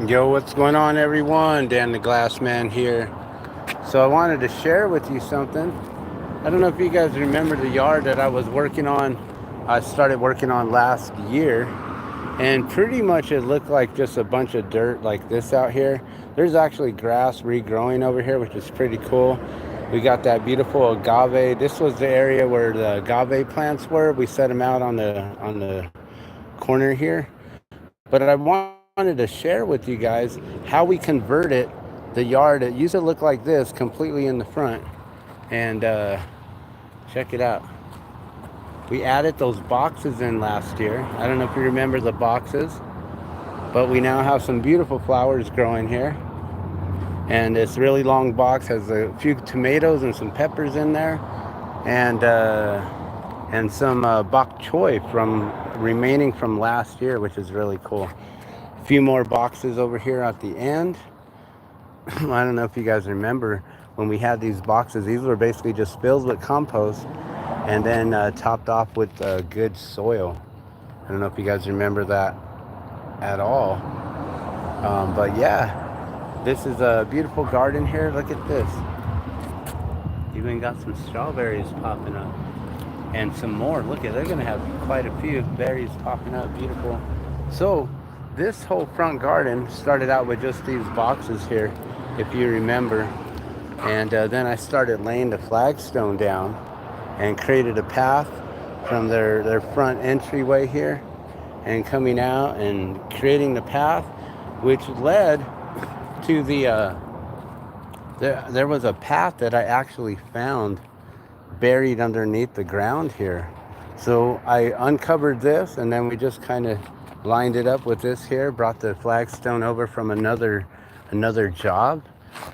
Yo, what's going on, everyone? Dan the Glass Man here. So I wanted to share with you something. I don't know if you guys remember the yard that I was working on. I started working on last year, and pretty much it looked like just a bunch of dirt like this out here. There's actually grass regrowing over here, which is pretty cool. We got that beautiful agave. This was the area where the agave plants were. We set them out on the corner here. But I wanted to share with you guys how we converted the yard. It used to look like this, completely in the front. And check it out. We added those boxes in last year. I don't know if you remember the boxes, but we now have some beautiful flowers growing here. And this really long box has a few tomatoes and some peppers in there, and some bok choy from remaining from last year, which is really cool. A few more boxes over here at the end. I don't know if you guys remember when we had these boxes. These were basically just filled with compost and then topped off with good soil. I don't know if you guys remember that at all. But yeah, this is a beautiful garden here. Look at this. Even got some strawberries popping up. And some more. Look at, they're going to have quite a few berries popping up. Beautiful. So this whole front garden started out with just these boxes here, if you remember. And then I started laying the flagstone down and created a path from their front entryway here and coming out and creating the path, which led to the there was a path that I actually found buried underneath the ground here. So I uncovered this, and then we just kind of lined it up with this here, brought the flagstone over from another job,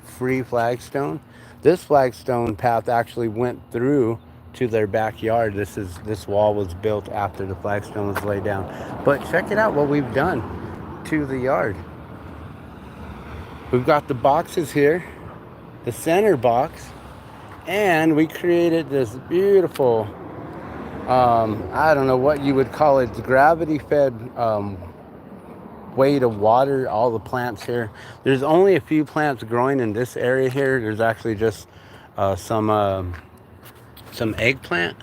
free flagstone. This flagstone path actually went through to their backyard. This wall was built after the flagstone was laid down. But check it out what we've done to the yard. We've got the boxes here, the center box, and we created this beautiful, I don't know what you would call it, gravity-fed way to water all the plants here. There's only a few plants growing in this area here. There's actually just some eggplant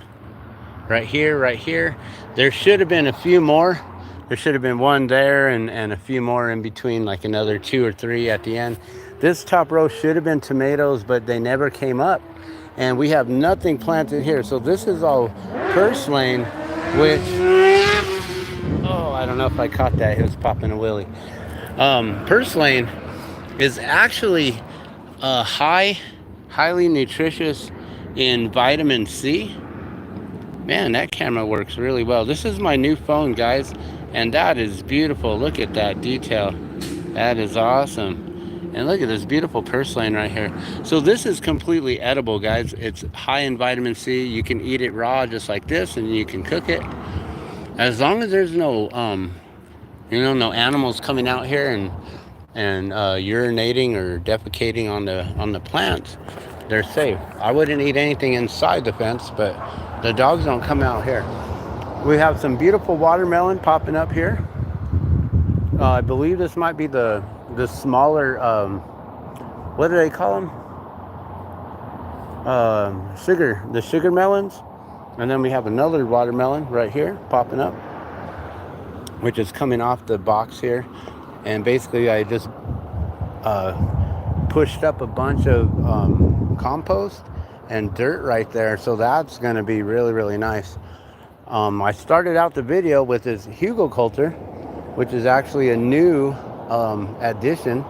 right here. There should have been a few more. There should have been one there and a few more in between, like another 2 or 3 at the end. This top row should have been tomatoes, but they never came up. And we have nothing planted here. So this is all purslane, which, oh, I don't know if I caught that. It was popping a willy. Purslane is actually highly nutritious in vitamin C. Man, that camera works really well. This is my new phone, guys, and that is beautiful. Look at that detail. That is awesome. And look at this beautiful purslane right here. So this is completely edible, guys. It's high in vitamin C. You can eat it raw just like this, and you can cook it. As long as there's no no animals coming out here and urinating or defecating on the plants, they're safe. I wouldn't eat anything inside the fence, but the dogs don't come out here. We have some beautiful watermelon popping up here. I believe this might be the smaller, what do they call them? The sugar melons. And then we have another watermelon right here popping up, which is coming off the box here. And basically I just pushed up a bunch of compost and dirt right there. So that's going to be really, really nice. I started out the video with this Hugo Coulter, which is actually a new addition.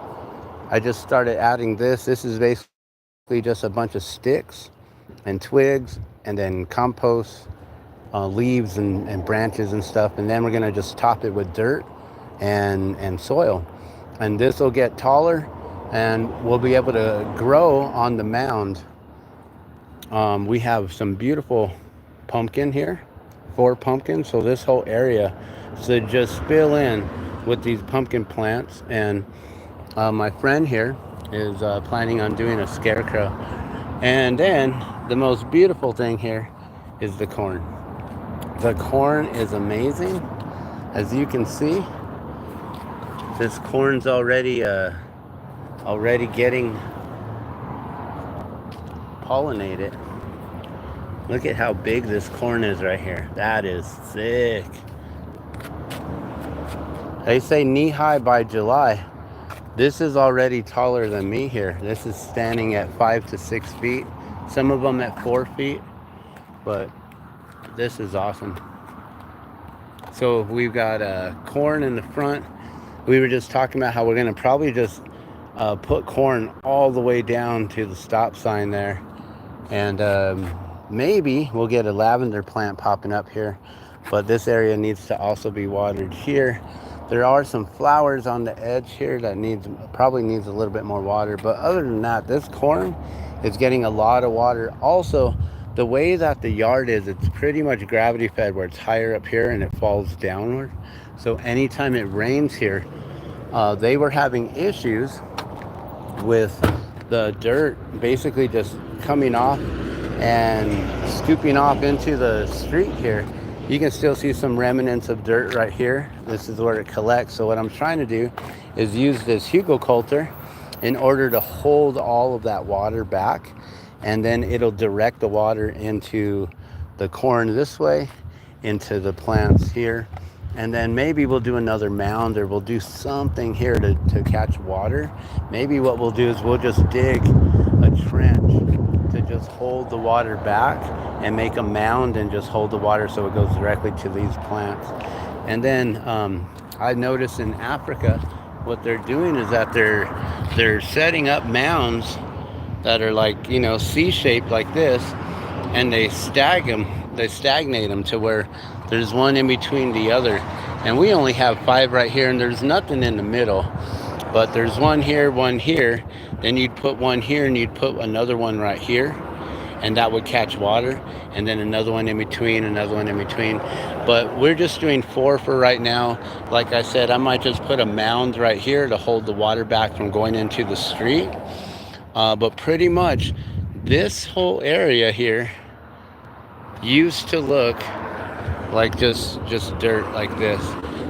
I just started adding this. This is basically just a bunch of sticks and twigs and then compost, leaves and branches and stuff. And then we're going to just top it with dirt and soil. And this will get taller and we'll be able to grow on the mound. We have some beautiful pumpkin here, 4 pumpkins. So this whole area should just fill in with these pumpkin plants. And my friend here is planning on doing a scarecrow. And then the most beautiful thing here is the corn. The corn is amazing, as you can see. This corn's already getting pollinated. Look at how big this corn is right here. That is sick. They say knee-high by July. This is already taller than me here. This is standing at 5 to 6 feet. Some of them at 4 feet. But this is awesome. So we've got corn in the front. We were just talking about how we're going to probably just put corn all the way down to the stop sign there. And maybe we'll get a lavender plant popping up here. But this area needs to also be watered here. There are some flowers on the edge here that probably needs a little bit more water. But other than that, this corn is getting a lot of water. Also, the way that the yard is, it's pretty much gravity fed, where it's higher up here and it falls downward. So anytime it rains here, they were having issues with the dirt basically just coming off and scooping off into the street here. You can still see some remnants of dirt right here. This is where it collects. So what I'm trying to do is use this Hugo coulter in order to hold all of that water back, and then it'll direct the water into the corn this way, into the plants here. And then maybe we'll do another mound, or we'll do something here to catch water. Maybe what we'll do is we'll just dig a trench to just hold the water back and make a mound and just hold the water so it goes directly to these plants. And then I noticed in Africa, what they're doing is that they're setting up mounds that are like, you know, C-shaped like this, and they stagnate them to where there's one in between the other. And we only have 5 right here, and there's nothing in the middle. But there's one here, then you'd put one here, and you'd put another one right here, and that would catch water, and then another one in between, another one in between. But we're just doing 4 for right now. Like I said, I might just put a mound right here to hold the water back from going into the street. But pretty much this whole area here used to look like just dirt like this.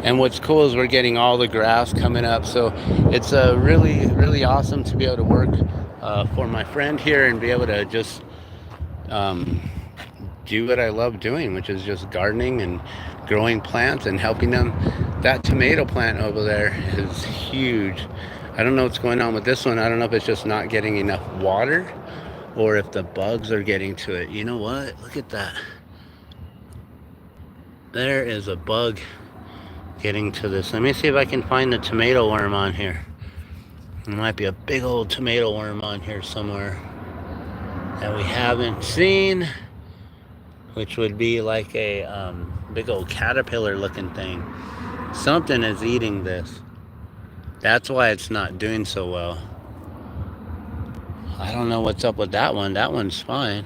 And what's cool is we're getting all the grass coming up. So it's really, really awesome to be able to work for my friend here and be able to just do what I love doing, which is just gardening and growing plants and helping them. That tomato plant over there is huge. I don't know what's going on with this one. I don't know if it's just not getting enough water or if the bugs are getting to it. You know what? Look at that. There is a bug getting to this. Let me see if I can find the tomato worm on here. There might be a big old tomato worm on here somewhere that we haven't seen, which would be like a big old caterpillar looking thing. Something is eating this. That's why it's not doing so well. I don't know what's up with that one. That one's fine.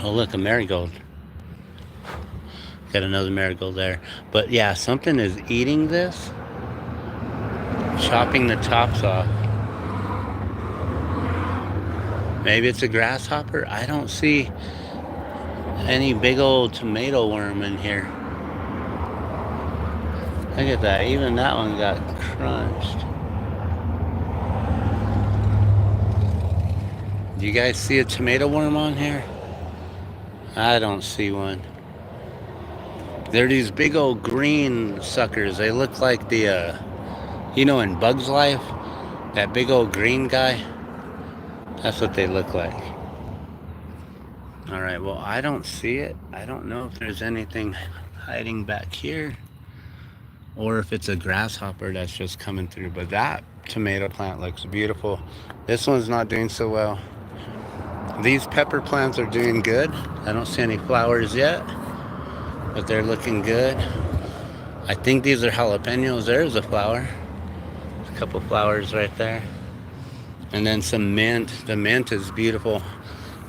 Oh, look, a marigold. Got another marigold there. But yeah, something is eating this, chopping the tops off. Maybe it's a grasshopper. I don't see any big old tomato worm in here. Look at that. Even that one got crunched. Do you guys see a tomato worm on here? I don't see one. They're these big old green suckers. They look like the, you know, in Bug's Life, that big old green guy. That's what they look like. All right, well, I don't see it. I don't know if there's anything hiding back here or if it's a grasshopper that's just coming through. But that tomato plant looks beautiful. This one's not doing so well. These pepper plants are doing good. I don't see any flowers yet, but they're looking good. I think these are jalapenos. There's a flower. There's a couple flowers right there. And then some mint. The mint is beautiful.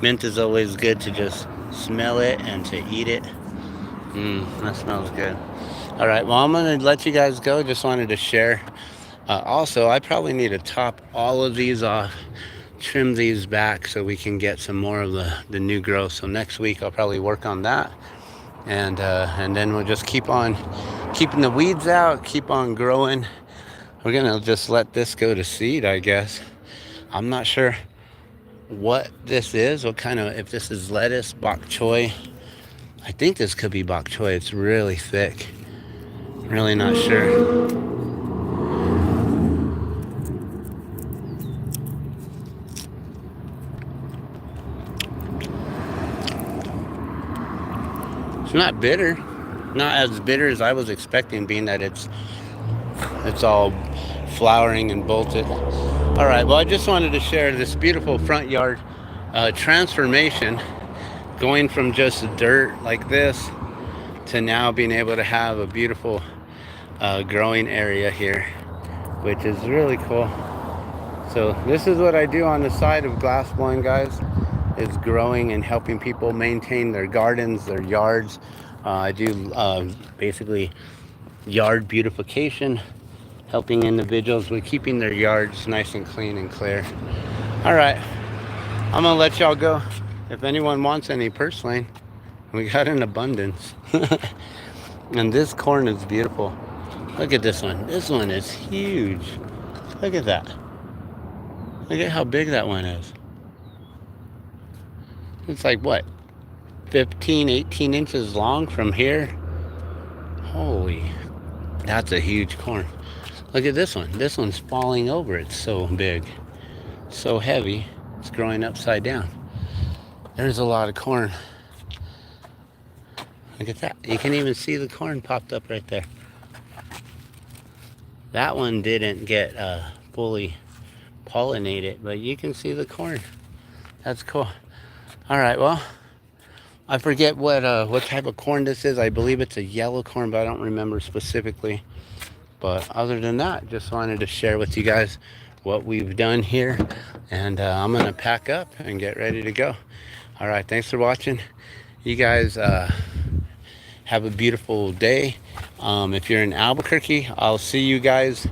Mint is always good to just smell it and to eat it. That smells good. All right, well, I'm gonna let you guys go. Just wanted to share. Also, I probably need to top all of these off, trim these back so we can get some more of the new growth. So next week I'll probably work on that. And then we'll just keep on keeping the weeds out, keep on growing. We're gonna just let this go to seed, I guess. I'm not sure what this is, what kind of, if this is lettuce, bok choy. I think this could be bok choy. It's really thick. Really not sure. It's not bitter. Not as bitter as I was expecting, being that it's all flowering and bolted. All right, well, I just wanted to share this beautiful front yard transformation, going from just dirt like this to now being able to have a beautiful growing area here, which is really cool. So this is what I do on the side of glass blowing, guys, is growing and helping people maintain their gardens, their yards. I do basically yard beautification, helping individuals with keeping their yards nice and clean and clear. All right, I'm gonna let y'all go. If anyone wants any purslane, we got an abundance. And this corn is beautiful. Look at this one. This one is huge. Look at that. Look at how big that one is. It's like what, 15, 18 inches long from here. Holy, that's a huge corn. Look at this one. This one's falling over. It's so big, so heavy. It's growing upside down. There's a lot of corn. Look at that. You can even see the corn popped up right there. That one didn't get fully pollinated, but you can see the corn. That's cool. All right, well, I forget what type of corn this is. I believe it's a yellow corn, but I don't remember specifically. But other than that, just wanted to share with you guys what we've done here. And I'm going to pack up and get ready to go. All right, thanks for watching. You guys have a beautiful day. If you're in Albuquerque, I'll see you guys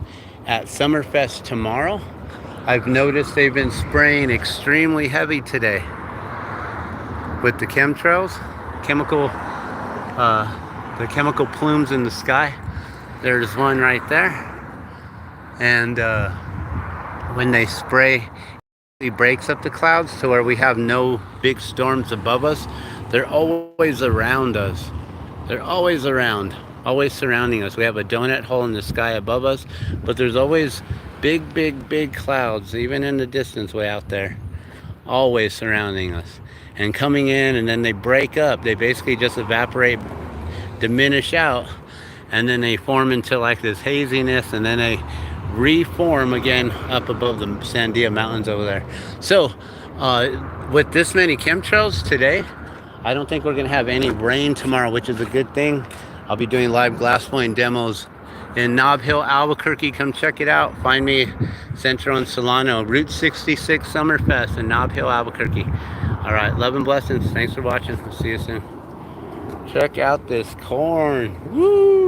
at Summerfest tomorrow. I've noticed they've been spraying extremely heavy today with the chemtrails, the chemical plumes in the sky. There's one right there. And when they spray, it breaks up the clouds to where we have no big storms above us. They're always around us. They're always around, always surrounding us. We have a donut hole in the sky above us, but there's always big clouds, even in the distance way out there, always surrounding us and coming in, and then they break up. They basically just evaporate, diminish out, and then they form into like this haziness, and then they reform again up above the Sandia Mountains over there. So with this many chemtrails today, I don't think we're gonna have any rain tomorrow, which is a good thing. I'll be doing live glass blowing demos in Nob Hill, Albuquerque. Come check it out. Find me Central and Solano, Route 66 Summerfest in Nob Hill, Albuquerque. All right, love and blessings. Thanks for watching. We'll see you soon. Check out this corn. Woo!